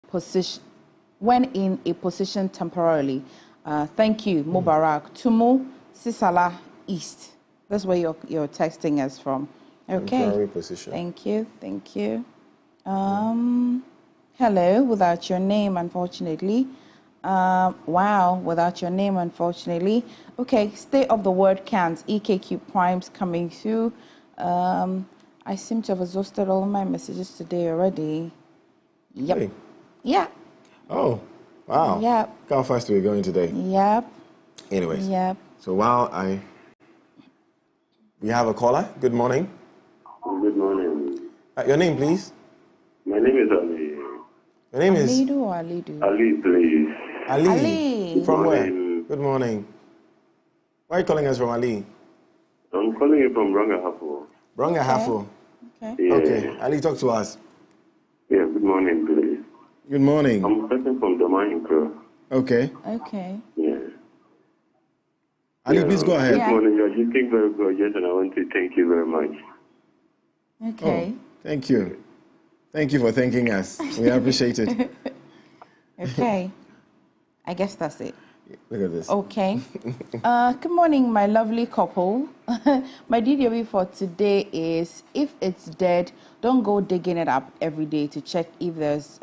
position temporarily. Thank you, Mubarak. Tumu Sisala East. That's where you're texting us from. Okay. Temporary position. Thank you. Hello, without your name, unfortunately. Wow, without your name, unfortunately. Okay, state of the word can't. EKQ primes coming through. I seem to have exhausted all of my messages today already. Yep. Hey. Yeah. Oh, wow. Yep. Look how fast we're going today. Yep. Anyways. Yep. So we have a caller. Good morning. Good morning. Your name, please. My name is Ali. Your name is Alidu or Alidu? Ali, please. Ali. From where? Morning. Good morning. Why are you calling us from, Ali? I'm calling you from Rangahapo. Brongahafo. Okay. Yeah. Okay. Ali, talk to us. Yeah, good morning, please. Good morning. I'm calling from Domain. Okay. Okay. Yeah. Ali, please go ahead. Good morning. You're looking very gorgeous, and I want to thank you very much. Okay. Oh, thank you. Thank you for thanking us. We appreciate it. Okay. I guess that's it. Look at this. Okay. Good morning, my lovely couple. My DDOB for today is, if it's dead, don't go digging it up every day to check if there's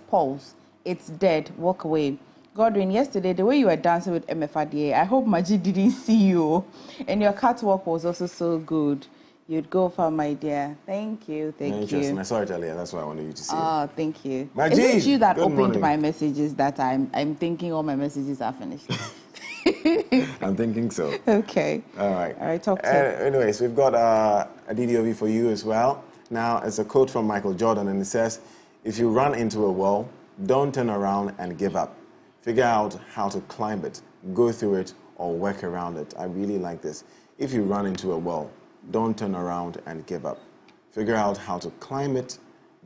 pulse. It's dead. Walk away. Godwin, yesterday, the way you were dancing with Emefa, I hope Majid didn't see you. And your catwalk was also so good. You'd go for, my dear. Thank you. Thank you. I saw it earlier. That's why I wanted you to see it. Oh, thank you. Majid, is it you that opened morning. my messages that I'm thinking all my messages are finished? I'm thinking so. Okay. All right. All right, talk to Anyways, we've got a DDOV for you as well. Now, it's a quote from Michael Jordan, and it says, if you run into a wall, don't turn around and give up. Figure out how to climb it, go through it, or work around it. I really like this. If you run into a wall, don't turn around and give up. Figure out how to climb it,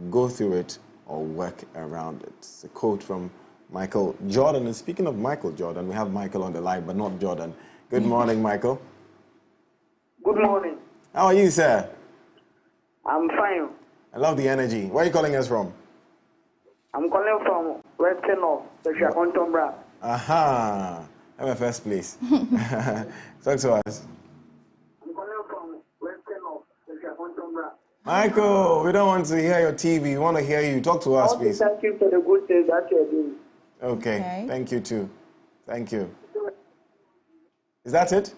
go through it, or work around it. It's a quote from Michael Jordan. And speaking of Michael Jordan, we have Michael on the line, but not Jordan. Good morning, Michael. Good morning. How are you, sir? I'm fine. I love the energy. Where are you calling us from? I'm calling from Western of the Shakontombra. Aha. I'm a first place. Talk to us. I'm calling from Western of the Shakontombra. Michael, we don't want to hear your TV. We want to hear you. Talk to us, please. Thank you for the good things that you're doing. Okay. Thank you, too. Thank you. Is that it?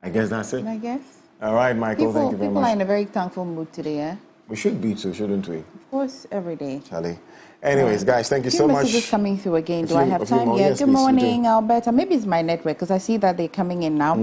I guess that's it. I guess. All right, Michael, thank you very much. People are in a very thankful mood today, eh? We should be too, shouldn't we? Of course, every day. Charlie. Anyways, guys, thank you so much. Messages coming through again. Do I have time? More? Yeah. Yes, Good please, morning, Alberta. Maybe it's my network because I see that they're coming in now.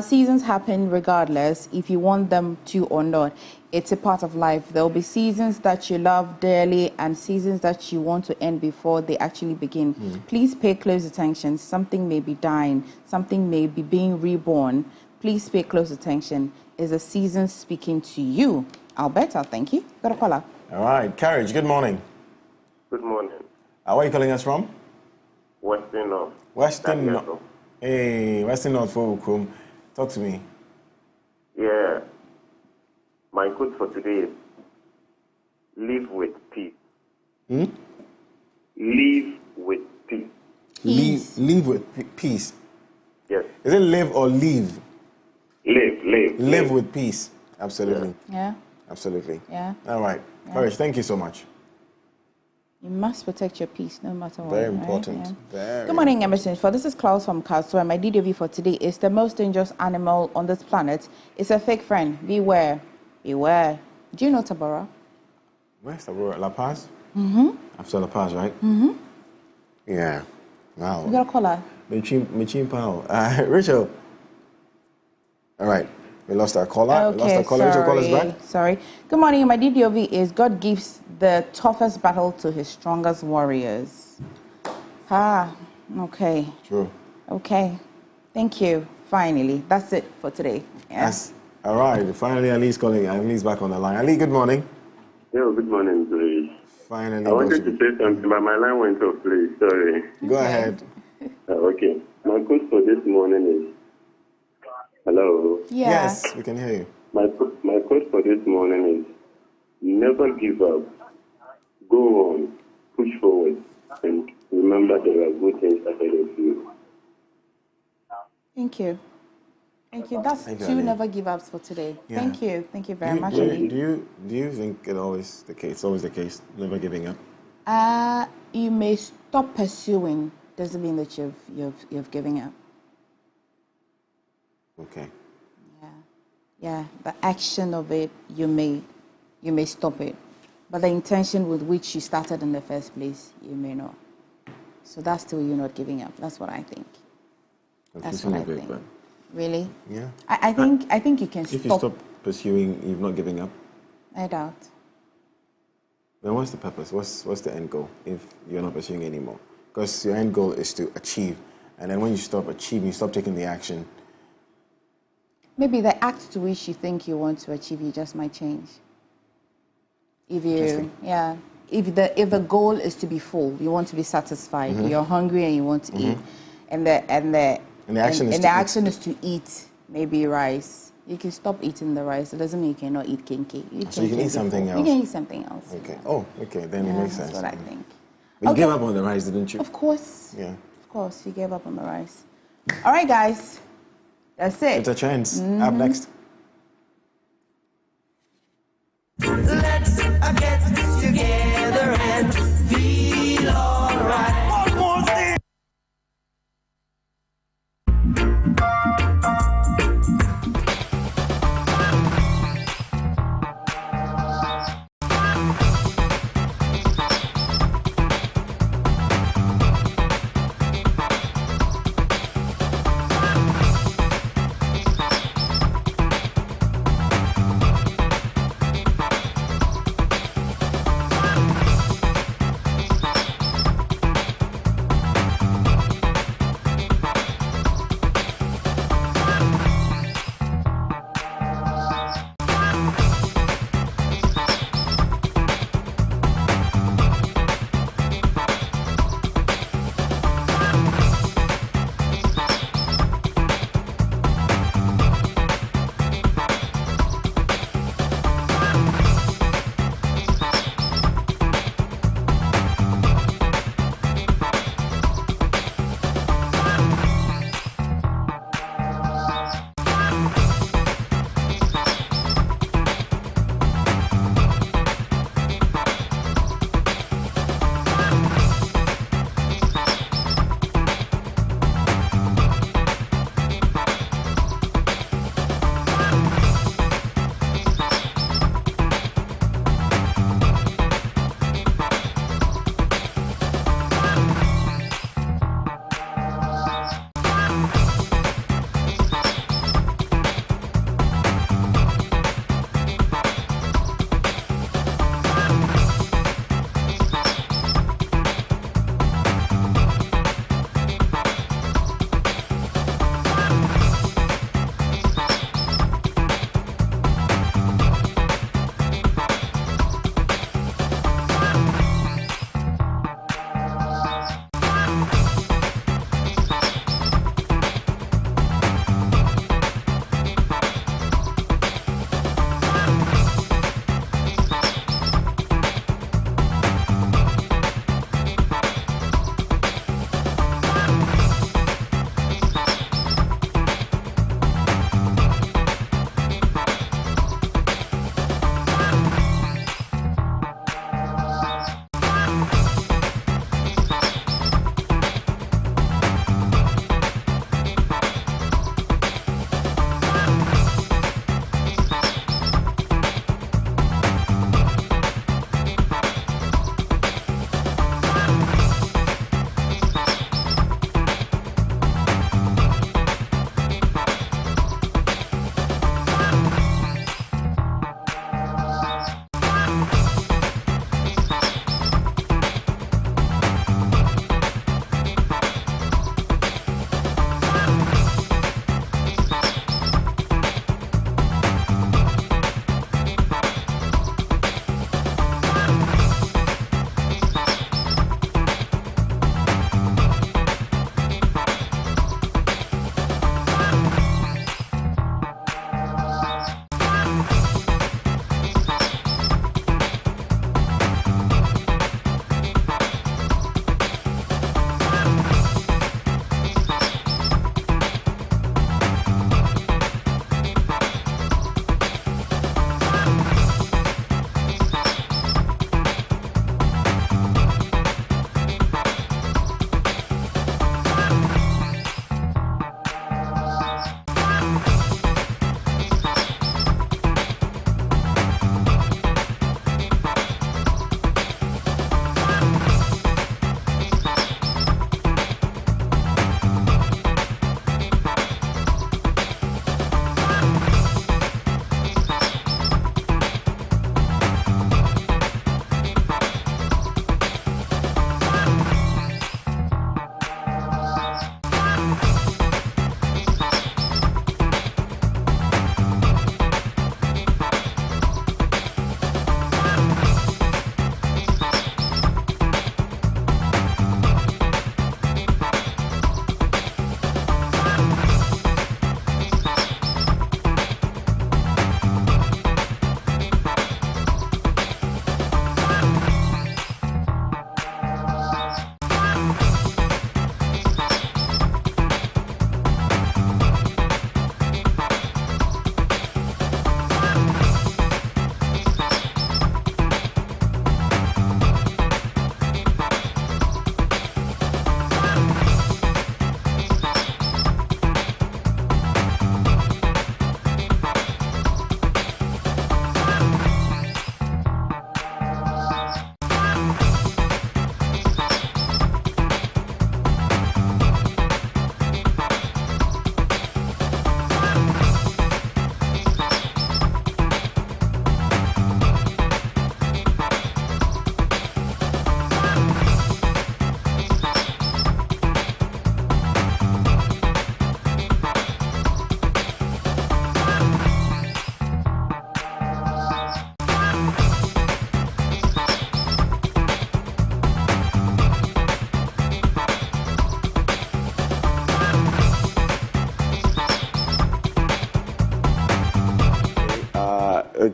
Seasons happen regardless if you want them to or not. It's a part of life. There will be seasons that you love dearly and seasons that you want to end before they actually begin. Please pay close attention. Something may be dying. Something may be being reborn. Please pay close attention. Is a season speaking to you? Alberta, thank you. Got a caller. All right. Carriage, good morning. Good morning. Where are you calling us from? Western North. Western North. Hey, Western North for Ukrum. Talk to me. Yeah. My quote for today is, live with peace. Live with peace. Live with peace. Yes. Is it live or leave? Live with peace. Absolutely. Yeah. Absolutely. Yeah. All right. Yeah. Courage, thank you so much. You must protect your peace no matter what. Very right? important. Yeah. Very Good morning, important. Emerson. This is Klaus from Castle, and my DDV for today is the most dangerous animal on this planet. It's a fake friend. Beware. Beware. Do you know Tabora? Where's Tabora? La Paz? Mm-hmm. After La Paz, right? Mm-hmm. Yeah. Wow. You got a caller? Michin Pao. Rachel. All right. We lost our caller. Okay, Rachel, call us back. Sorry. Good morning. My DDOV is God gives the toughest battle to his strongest warriors. Okay. True. Okay. Thank you. Finally. That's it for today. Yeah. Yes. All right. Finally, Ali's calling. Ali's back on the line. Ali, good morning. Yeah, good morning, please. Finally. I wanted to say something, but my line went off, please. Sorry. Go ahead. Okay. My quote for this morning is, hello? Yeah. Yes, we can hear you. My quote for this morning is, never give up go on, push forward, and remember there are good things ahead of you. Thank you. Thank you. That's Thank you, two Ali. never give ups for today. Yeah. Thank you. Thank you very much, Do Ali. you think it's always the case? Always the case, never giving up. You may stop pursuing. Doesn't mean that you've given up. Okay. Yeah. The action of it, you may stop it, but the intention with which you started in the first place, you may not. So that's still you not giving up. That's what I think. That's what I think. Really? Yeah. I think you can stop. If you stop pursuing, you're not giving up. I doubt. Then what's the purpose? What's the end goal if you're not pursuing anymore? Because your end goal is to achieve, and then when you stop achieving, you stop taking the action. Maybe the act to which you think you want to achieve, you just might change. If the goal is to be full, you want to be satisfied. Mm-hmm. You're hungry and you want to eat, and the action is to eat maybe rice. You can stop eating the rice. It doesn't mean you cannot eat kinky. So you can eat something else. You can eat something else. Okay. Oh, okay. Then it makes sense. That's what I think. But you gave up on the rice, didn't you? Of course. Yeah. Of course, you gave up on the rice. All right, guys. That's it. It's a chance. Up next. Let's get together and feel alright. Almost there.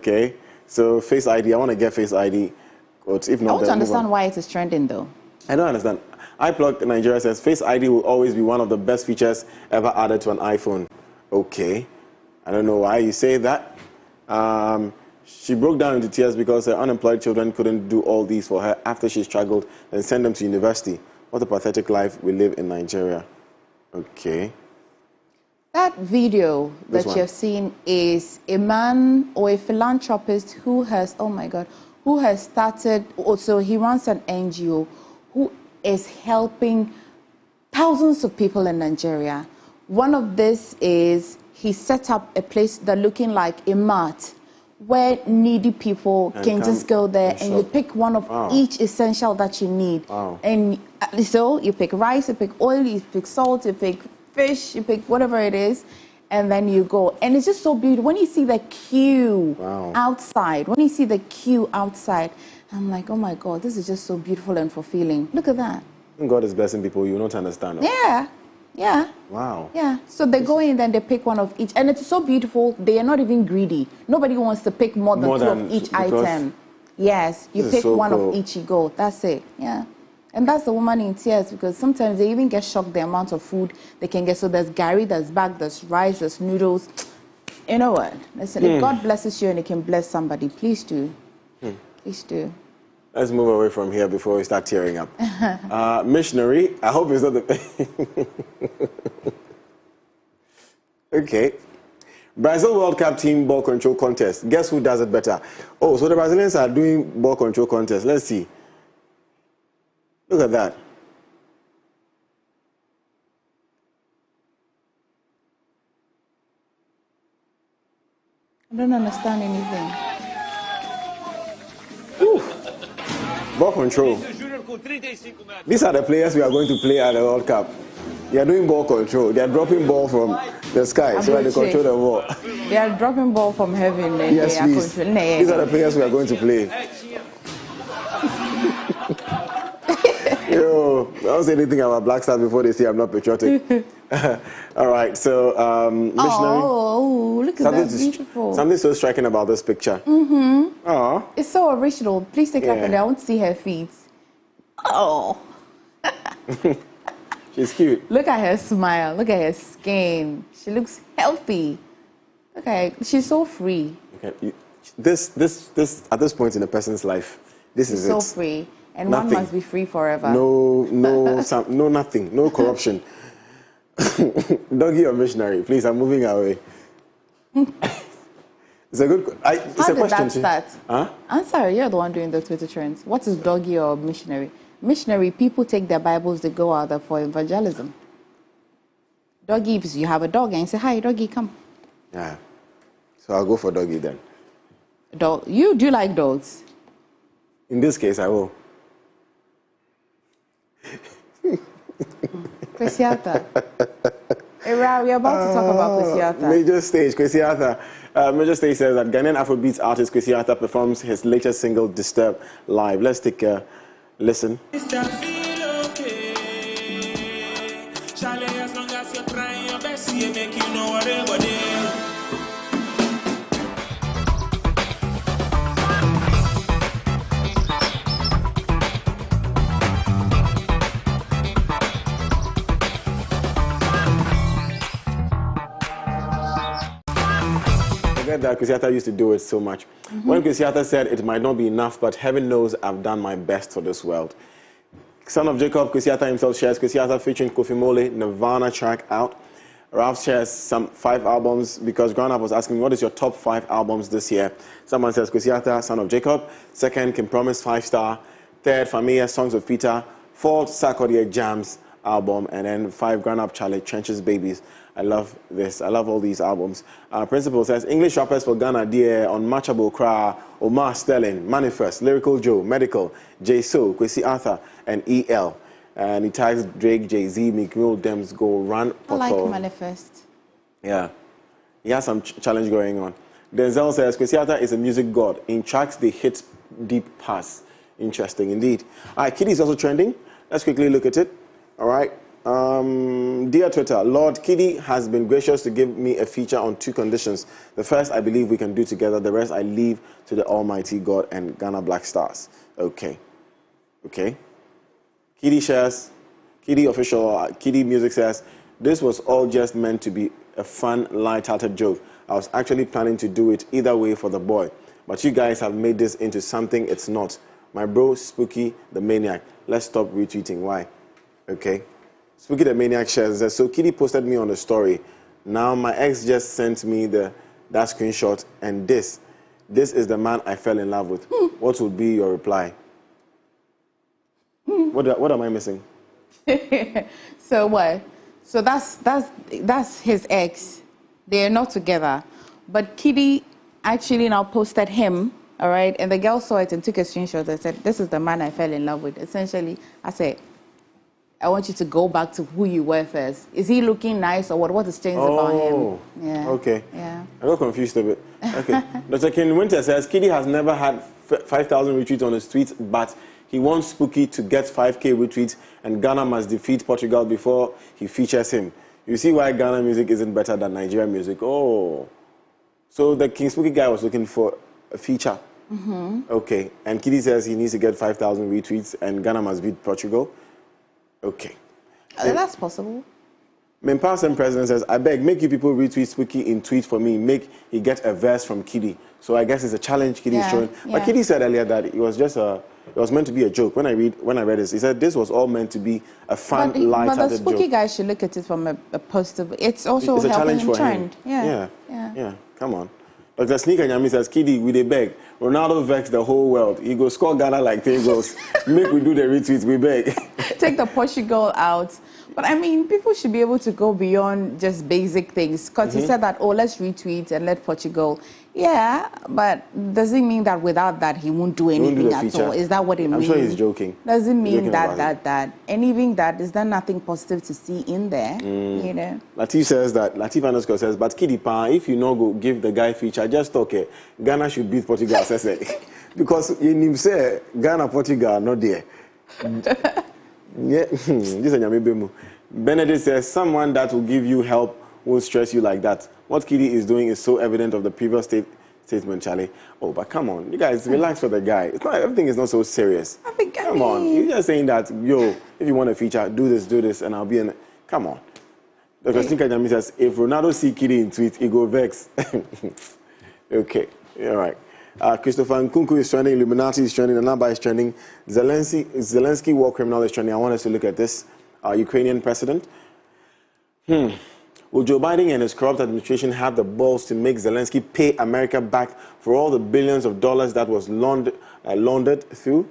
Okay. So Face ID, I want to get Face ID. But if not, I want to understand why it is trending though. I don't understand. iPlug Nigeria says Face ID will always be one of the best features ever added to an iPhone. Okay. I don't know why you say that. She broke down into tears because her unemployed children couldn't do all these for her after she struggled and sent them to university. What a pathetic life we live in Nigeria. Okay. That video that you have seen is a man or a philanthropist who has, oh my God, who has started, also he runs an NGO who is helping thousands of people in Nigeria. One of this is he set up a place that looking like a mart where needy people can just go there and you pick one of each essential that you need. And so you pick rice, you pick oil, you pick salt, you pick fish, you pick whatever it is, and then you go. And it's just so beautiful. When you see the queue outside, I'm like, oh my God, this is just so beautiful and fulfilling. Look at that. God is blessing people you not understand. Yeah. Wow. Yeah. So they go in and they pick one of each. And it's so beautiful. They are not even greedy. Nobody wants to pick more than two of each item. Yes. You pick one of each, you go. That's it. Yeah. And that's the woman in tears because sometimes they even get shocked the amount of food they can get. So there's gari, there's bag, there's rice, there's noodles. You know what? Listen, if God blesses you and it can bless somebody, please do. Please do. Let's move away from here before we start tearing up. Missionary, I hope it's not the... Okay. Brazil World Cup team ball control contest. Guess who does it better? Oh, so the Brazilians are doing ball control contest. Let's see. Look at that. I don't understand anything. Ball control. These are the players we are going to play at the World Cup. They are doing ball control. They are dropping ball from the sky so that they control the ball. They are dropping ball from heaven. Yes, please. These are the players we are going to play. Yo, I don't say anything about Black Stars before they say I'm not patriotic. All right, so missionary. Oh, look at that, beautiful. Something so striking about this picture. It's so original. Please take a look at it. I want to see her feet. Oh. She's cute. Look at her smile. Look at her skin. She looks healthy. Okay, she's so free. Okay, this at this point in a person's life, this is so free. And nothing. One must be free forever. No, nothing. No corruption. Doggy or missionary? Please, I'm moving away. It's a good. It's How a did question. That start? Huh? I'm sorry, you're the one doing the Twitter trends. What is doggy or missionary? Missionary, people take their Bibles, they go out there for evangelism. Doggy, if you have a dog and you say, hi, doggy, come. Yeah. So I'll go for doggy then. Dog. You do like dogs? In this case, I will. Kwesiata. We're about to talk about Kwesiata. Major Stage, Kwesiata. Major Stage says that Ghanaian Afrobeats artist Kwesiata performs his latest single, Disturb, live. Let's take a listen. That Kwesiata used to do it so much. When Kwesiata said it might not be enough, but heaven knows I've done my best for this world. Son of Jacob, Kwesiata himself shares Kwesiata featuring Kofi Mole, Nirvana track out. Ralph shares some 5 albums because Ground Up was asking, what is your top 5 albums this year? Someone says Kwesiata, Son of Jacob. Second, Kim Promise, 5-star. Third, Familia, Songs of Peter. Fourth, Sarkodie Jams album. And then 5, Ground Up Charlie, Trenches Babies. I love this. I love all these albums. Principal says, English rappers for Ghana, dear, Unmatchable Kra, Omar Sterling, Manifest, Lyrical Joe, Medical, J So, Kwesi Arthur, and EL. And he tags Drake, Jay-Z, Meek Mill, Dems Go, Run, Poto. I like Manifest. Yeah. He has some challenge going on. Denzel says, Kwesiata is a music god. In tracks, they hit deep pass. Interesting indeed. All right, Kitty is also trending. Let's quickly look at it. All right. Dear Twitter, Lord Kiddy has been gracious to give me a feature on 2 conditions. The first, I believe we can do together. The rest, I leave to the Almighty God and Ghana Black Stars. Okay. Kiddy shares, Kiddy official, Kiddy Music says, this was all just meant to be a fun, light-hearted joke. I was actually planning to do it either way for the boy. But you guys have made this into something it's not. My bro, Spooky the Maniac. Let's stop retweeting. Why? Okay. Spooky the Maniac shares that. So Kiddy posted me on the story. Now my ex just sent me that screenshot, and this is the man I fell in love with. What would be your reply? What am I missing? So what? So that's his ex. They're not together. But Kiddy actually now posted him, all right? And the girl saw it and took a screenshot and said, this is the man I fell in love with. Essentially, I said, I want you to go back to who you were first. Is he looking nice or what? What has changed about him? Yeah. Okay. Yeah. I got confused a bit. Okay. Dr. Ken Winter says, Kiddy has never had 5,000 retweets on his tweets, but he wants Spooky to get 5K retweets, and Ghana must defeat Portugal before he features him. You see why Ghana music isn't better than Nigerian music? Oh. So the King Spooky guy was looking for a feature. Okay. And Kiddy says he needs to get 5,000 retweets, and Ghana must beat Portugal. Okay. That's possible. Mempawsem President says, I beg, make you people retweet Spooky in tweet for me. Make he get a verse from Kiddy. So I guess it's a challenge Kiddy is showing. But Kiddy said earlier that it was just it was meant to be a joke. When I read this, he said this was all meant to be a fun, light-hearted joke. But the Spooky guy should look at it from a positive. It's also it's a helping challenge him for trend. him. Yeah. Come on. Dr. Sneaker Nyami says, Kiddy, we dey beg. Ronaldo vex the whole world. He go score Ghana like 3 goals. Make we do the retweets, we beg. Take the Portugal out. But I mean, people should be able to go beyond just basic things. Because he said that, oh, let's retweet and let Portugal. Yeah, but does it mean that without that he won't do anything at all? Is that what it means? I'm sure he's joking. Does it mean that? And even that, is there nothing positive to see in there? You know? Latif says that, Latif _ says, but Kiddy Pa, if you no go give the guy feature, just talk it. Ghana should beat Portugal, because you say Ghana, Portugal, not there. Yeah, this is Nyamibemu. Benedict says, someone that will give you help won't stress you like that. What Kiddy is doing is so evident of the previous statement, Charlie. Oh, but come on, you guys, relax for the guy. It's not, everything is not so serious. Come on, you're just saying that, yo, if you want a feature, do this, and I'll be in. Come on. Dr. Sneaker Jami says, if Ronaldo see Kiddy in tweet, he go vex. Okay, all right. Christopher Nkunku is trending, Illuminati is trending, Anaba is trending, Zelensky war criminal is trending. I want us to look at this. Ukrainian president. Will Joe Biden and his corrupt administration have the balls to make Zelensky pay America back for all the billions of dollars that was laundered through?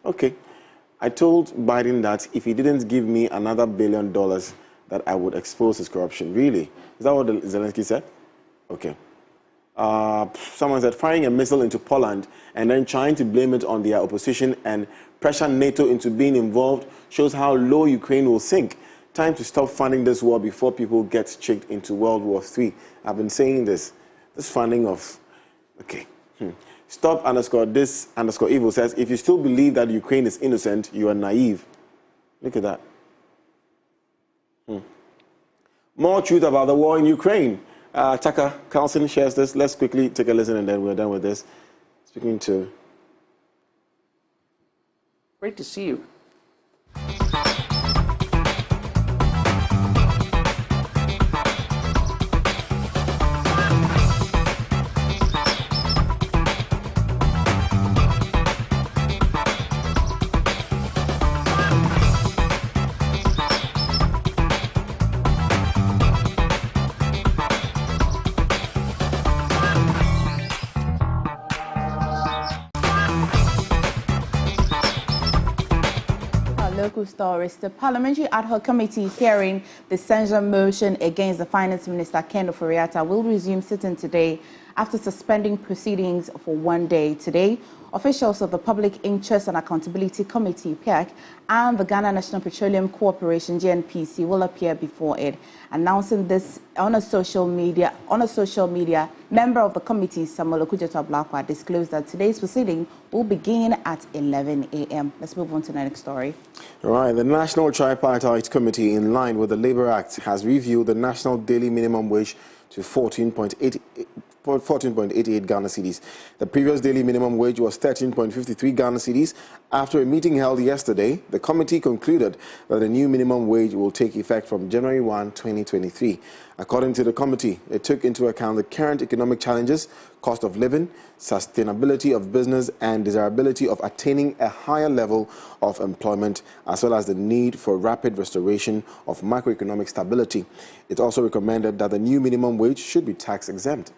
Okay. I told Biden that if he didn't give me another $1 billion, that I would expose his corruption. Really? Is that what Zelensky said? Okay. Someone said firing a missile into Poland and then trying to blame it on their opposition and pressure NATO into being involved shows how low Ukraine will sink. Time to stop funding this war before people get tricked into World War III. I've been saying this. This funding of... Okay. Stop _ evil says, if you still believe that Ukraine is innocent, you are naive. Look at that. More truth about the war in Ukraine. Tucker Carlson shares this. Let's quickly take a listen and then we're done with this. Speaking to... Great to see you. Local stories. The Parliamentary Ad Hoc Committee hearing the censure motion against the Finance Minister Ken Ofori-Atta will resume sitting today after suspending proceedings for 1 day. Today, officials of the Public Interest and Accountability Committee, PIAC, and the Ghana National Petroleum Corporation, GNPC, will appear before it. Announcing this on a social media, member of the committee, Samuel Okujeto-Ablakwa, disclosed that today's proceeding will begin at 11 a.m. Let's move on to the next story. All right, the National Tripartite Committee, in line with the Labour Act, has reviewed the national daily minimum wage to 14.88 Ghana cedis. The previous daily minimum wage was 13.53 Ghana cedis. After a meeting held yesterday, the committee concluded that the new minimum wage will take effect from January 1, 2023. According to the committee, it took into account the current economic challenges, cost of living, sustainability of business, and desirability of attaining a higher level of employment, as well as the need for rapid restoration of macroeconomic stability. It also recommended that the new minimum wage should be tax exempt.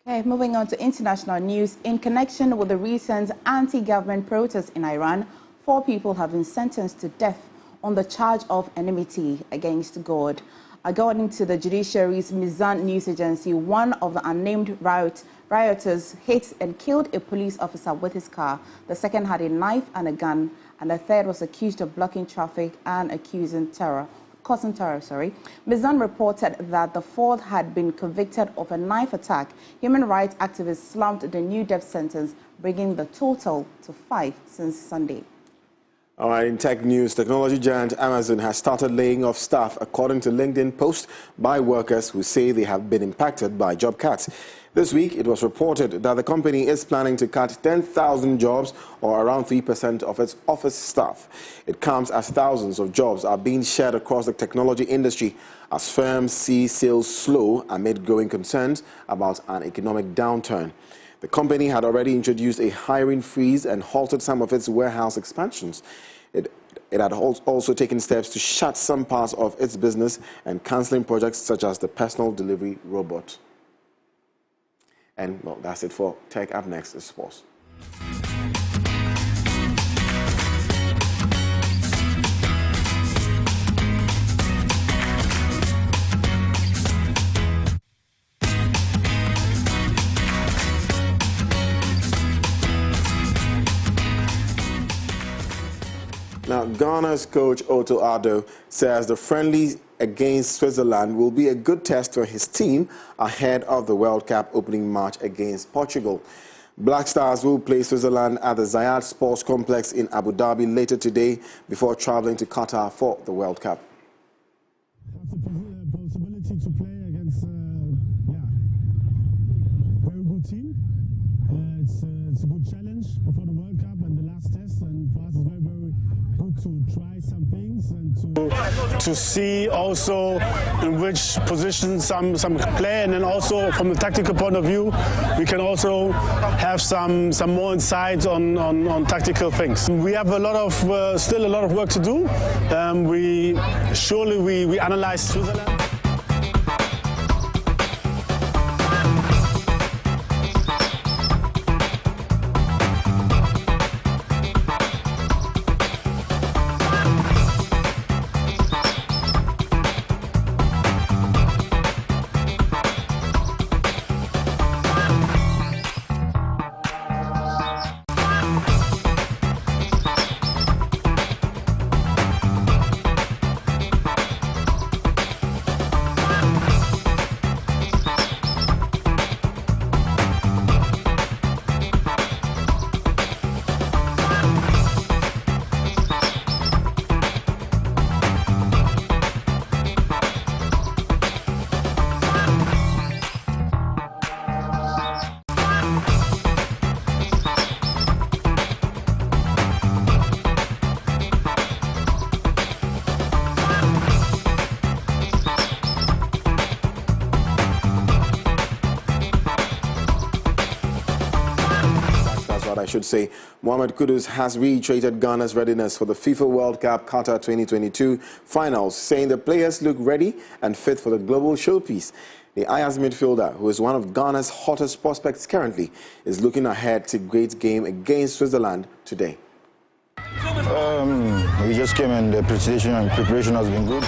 Okay, moving on to international news. In connection with the recent anti-government protests in Iran, 4 people have been sentenced to death on the charge of enmity against God. According to the judiciary's Mizan news agency, one of the unnamed rioters hit and killed a police officer with his car. The second had a knife and a gun, and the third was accused of blocking traffic and causing terror. Mizan reported that the fourth had been convicted of a knife attack. Human rights activists slammed the new death sentence, bringing the total to 5 since Sunday. All right, in tech news, technology giant Amazon has started laying off staff, according to LinkedIn posts by workers who say they have been impacted by job cuts. This week, it was reported that the company is planning to cut 10,000 jobs, or around 3% of its office staff. It comes as thousands of jobs are being shared across the technology industry as firms see sales slow amid growing concerns about an economic downturn. The company had already introduced a hiring freeze and halted some of its warehouse expansions. It had also taken steps to shut some parts of its business and cancelling projects such as the personal delivery robot. And, well, that's it for Tech. Up next is sports. Now, Ghana's coach Otto Addo says the friendly against Switzerland will be a good test for his team ahead of the World Cup opening match against Portugal. Black Stars will play Switzerland at the Zayat Sports Complex in Abu Dhabi later today before traveling to Qatar for the World Cup. The possibility to play against very good team. It's a good challenge before the World Cup and the last test, and for us it's very, very good to try some things and to see also in which position some play, and then also from a tactical point of view we can also have some more insight on tactical things. We have a lot of still a lot of work to do. We analyze Switzerland. I should say, Mohamed Kudus has reiterated Ghana's readiness for the FIFA World Cup Qatar 2022 finals, saying the players look ready and fit for the global showpiece. The Ajax midfielder, who is one of Ghana's hottest prospects currently, is looking ahead to a great game against Switzerland today. We just came and the preparation has been good.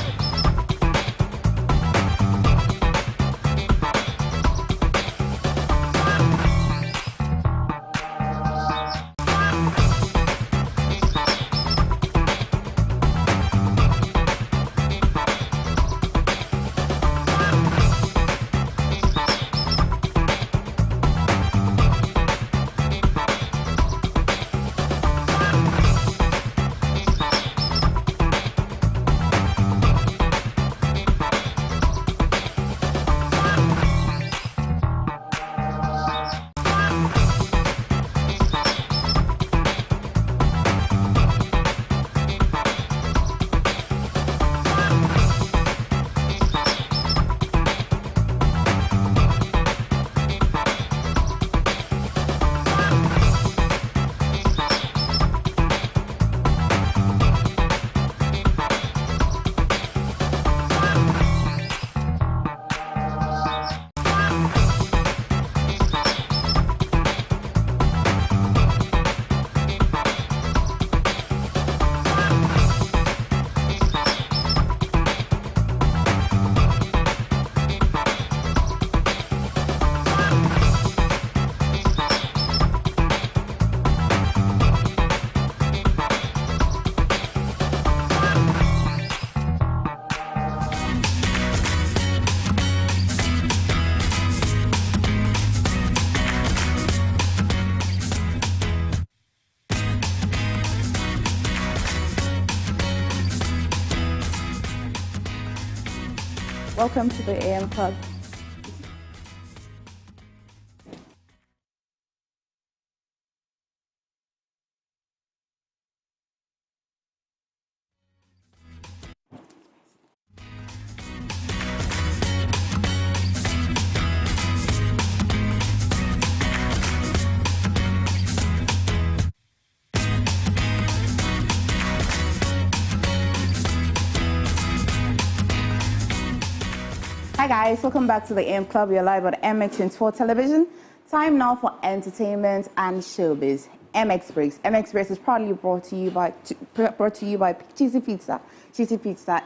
Welcome to the AM Club. Hi guys, welcome back to the AM Club. You're live on MX24 television. Time now for entertainment and showbiz. MX Breaks. MX Breaks is proudly brought to you by Cheesy Pizza. Cheesy Pizza,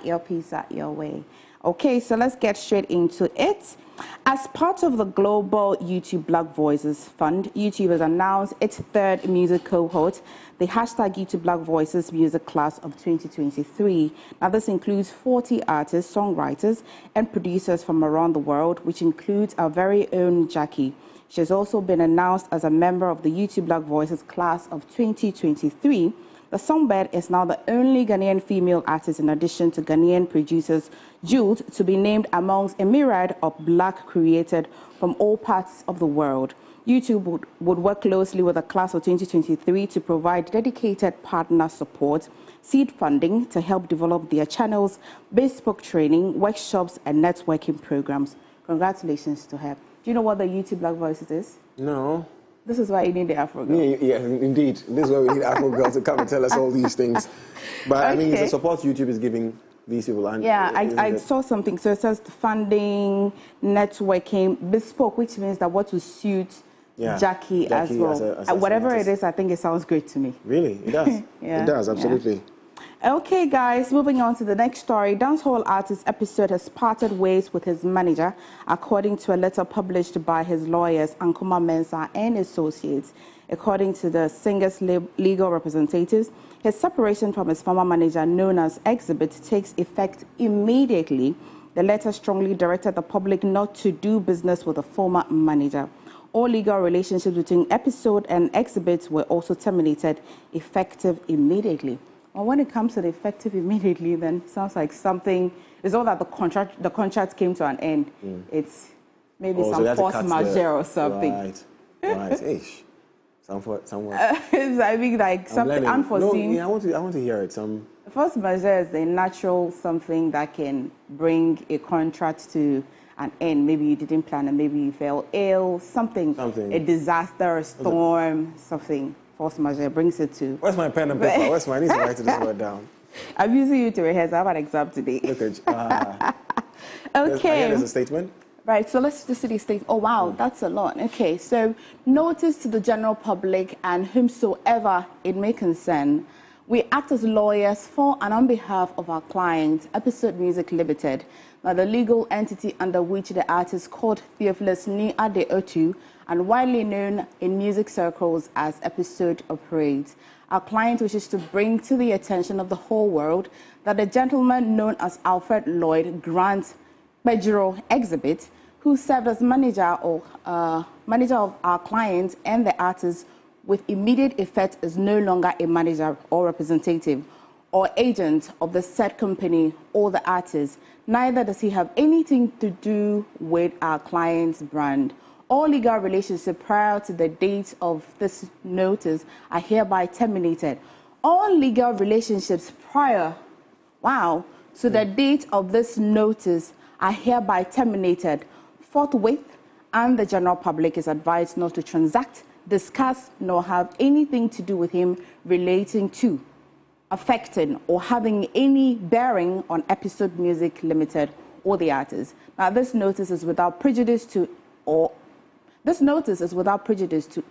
your way. Okay, so let's get straight into it. As part of the global YouTube Black Voices Fund, YouTube has announced its third music cohort, the hashtag YouTube Black Voices Music Class of 2023. Now, this includes 40 artists, songwriters, and producers from around the world, which includes our very own Jackie. She has also been announced as a member of the YouTube Black Voices Class of 2023. The Songbird is now the only Ghanaian female artist, in addition to Ghanaian producers Jude, to be named amongst a myriad of black created from all parts of the world. YouTube would work closely with the class of 2023 to provide dedicated partner support, seed funding to help develop their channels, bespoke training, workshops, and networking programs. Congratulations to her. Do you know what the YouTube Black Voices is? No. This is why you need the Afrogirl. Yeah, indeed. This is why we need Afrogirl to come and tell us all these things. But I mean, it's the support YouTube is giving these people. And yeah, I saw something. So it says funding, networking, bespoke, which means that what will suit Jackie as well. Whatever it is, I think it sounds great to me. Really? It does. Yeah. It does, absolutely. Yeah. Okay, guys, moving on to the next story. Dancehall artist Episode has parted ways with his manager, according to a letter published by his lawyers, Ankoma Mensah and Associates. According to the singer's legal representatives, his separation from his former manager, known as Exhibit, takes effect immediately. The letter strongly directed the public not to do business with the former manager. All legal relationships between Episode and Exhibit were also terminated, effective immediately. Well, when it comes to the effective immediately, then it sounds like something. It's all that the contract came to an end. It's maybe some force majeure or something. Right. Ish. Somewhat. I think like something unforeseen. No, yeah, I want to hear it. Force majeure is a natural something that can bring a contract to an end. Maybe you didn't plan and maybe you fell ill. Something. A disaster, a storm, something. Force majeure brings it to... Where's my pen and paper? Where's my... I need to write this word down. I'm using you to rehearse. I have an exam today. Okay. There's a statement. Right, so let's just see the statement. Oh, wow, that's a lot. Okay, so notice to the general public and whomsoever it may concern, we act as lawyers for and on behalf of our client, Episode Music Limited, now the legal entity under which the artist called Theophilus Ni Adeotu and widely known in music circles as Episode operates. Our client wishes to bring to the attention of the whole world that the gentleman known as Alfred Lloyd Grant Bejiro Exhibit, who served as manager of our client and the artist with immediate effect, is no longer a manager or representative or agent of the said company or the artist. Neither does he have anything to do with our client's brand. All legal relationships prior to the date of this notice are hereby terminated. All legal relationships prior, to the date of this notice are hereby terminated forthwith, and the general public is advised not to transact, discuss, nor have anything to do with him relating to, affecting, or having any bearing on Episode Music Limited or the artist. Now, this notice is without prejudice to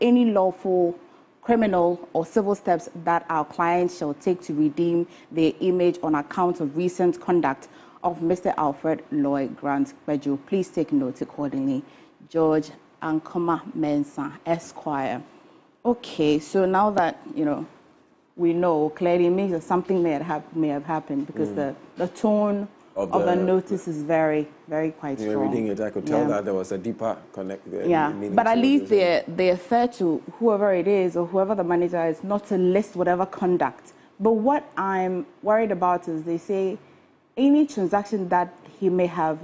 any lawful, criminal, or civil steps that our clients shall take to redeem their image on account of recent conduct of Mr. Alfred Lloyd Grant Bejiro. Please take note accordingly. George Ankoma Mensah, Esquire. Okay, so now that, we know clearly maybe that something may have happened because the tone of the notice is very, very quite strong. Reading it, I could tell that there was a deeper connect there. Yeah, but at least they're fair to whoever it is or whoever the manager is not to list whatever conduct. But what I'm worried about is they say any transaction that he may have,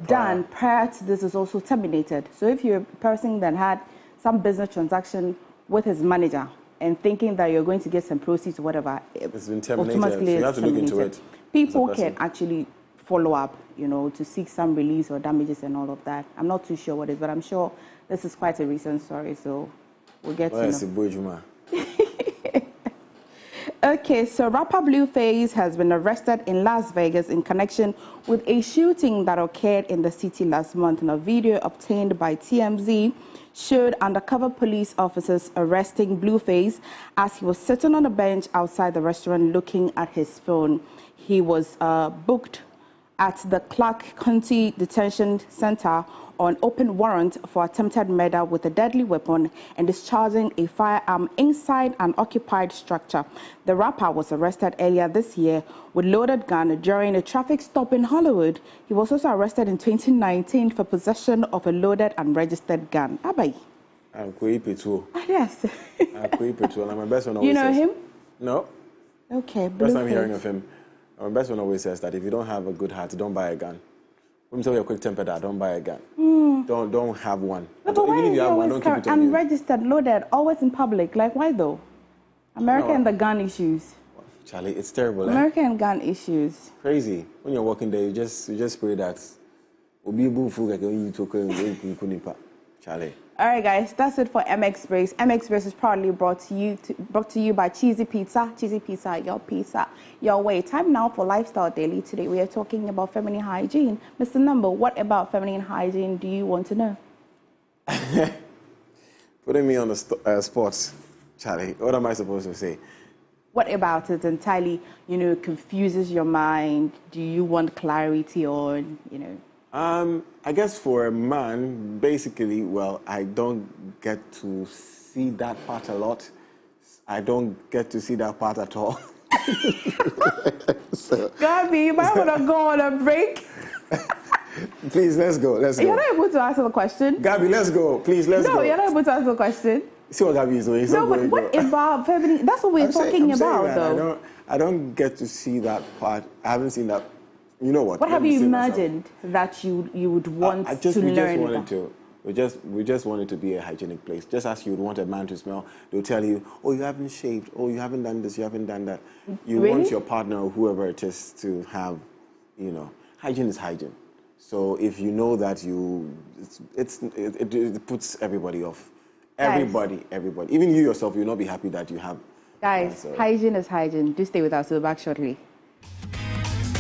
done prior to this is also terminated. So if you're a person that had some business transaction with his manager and thinking that you're going to get some proceeds or whatever, it's been terminated. Automatically So you have to look into it. People can actually follow up, to seek some release or damages and all of that. I'm not too sure what it is, but I'm sure this is quite a recent story, so we'll get to know. Okay, so rapper Blueface has been arrested in Las Vegas in connection with a shooting that occurred in the city last month. And a video obtained by TMZ showed undercover police officers arresting Blueface as he was sitting on a bench outside the restaurant looking at his phone. He was booked at the Clark County Detention Center on open warrant for attempted murder with a deadly weapon and discharging a firearm inside an occupied structure. The rapper was arrested earlier this year with loaded gun during a traffic stop in Hollywood. He was also arrested in 2019 for possession of a loaded and registered gun. Abai. I'm Petu. Yes. I'm Petu. I'm my best one. You know him? No. Okay. First time hearing of him. My best one always says that if you don't have a good heart, don't buy a gun. When you tell you're quick tempered, don't buy a gun. Don't have one. No, but why even if you have one, don't keep it on you. Unregistered, loaded, always in public. Like, why though? America and the gun issues. Charlie, it's terrible. America and gun issues. Crazy. When you're walking there, you just pray that. Charlie. All right, guys, that's it for MX Brace. MX Brace is proudly brought to you by Cheesy Pizza. Cheesy Pizza, your way. Time now for Lifestyle Daily. Today we are talking about feminine hygiene. Mr. Number, what about feminine hygiene do you want to know? Putting me on the spot, Charlie. What am I supposed to say? What about it entirely, confuses your mind? Do you want clarity on, I guess for a man, basically, well, I don't get to see that part a lot. I don't get to see that part at all. Gabi, you might want to go on a break. Please, let's go. You're not able to answer the question. Gabi, let's go. Please, let's go. No, you're not able to answer the question. See what Gabi is doing. No, but what about feminine? That's what we're talking about, though. I don't get to see that part. I haven't seen that. You know what? What have you imagined that you would want to learn? We just want it to be a hygienic place. Just as you would want a man to smell, they'll tell you, oh, you haven't shaved, oh, you haven't done this, you haven't done that. You want your partner or whoever it is to have, hygiene is hygiene. So if you know that it puts everybody off. Everybody. Even you yourself, you'll not be happy that you have. Guys, hygiene is hygiene. Do stay with us. We'll be back shortly.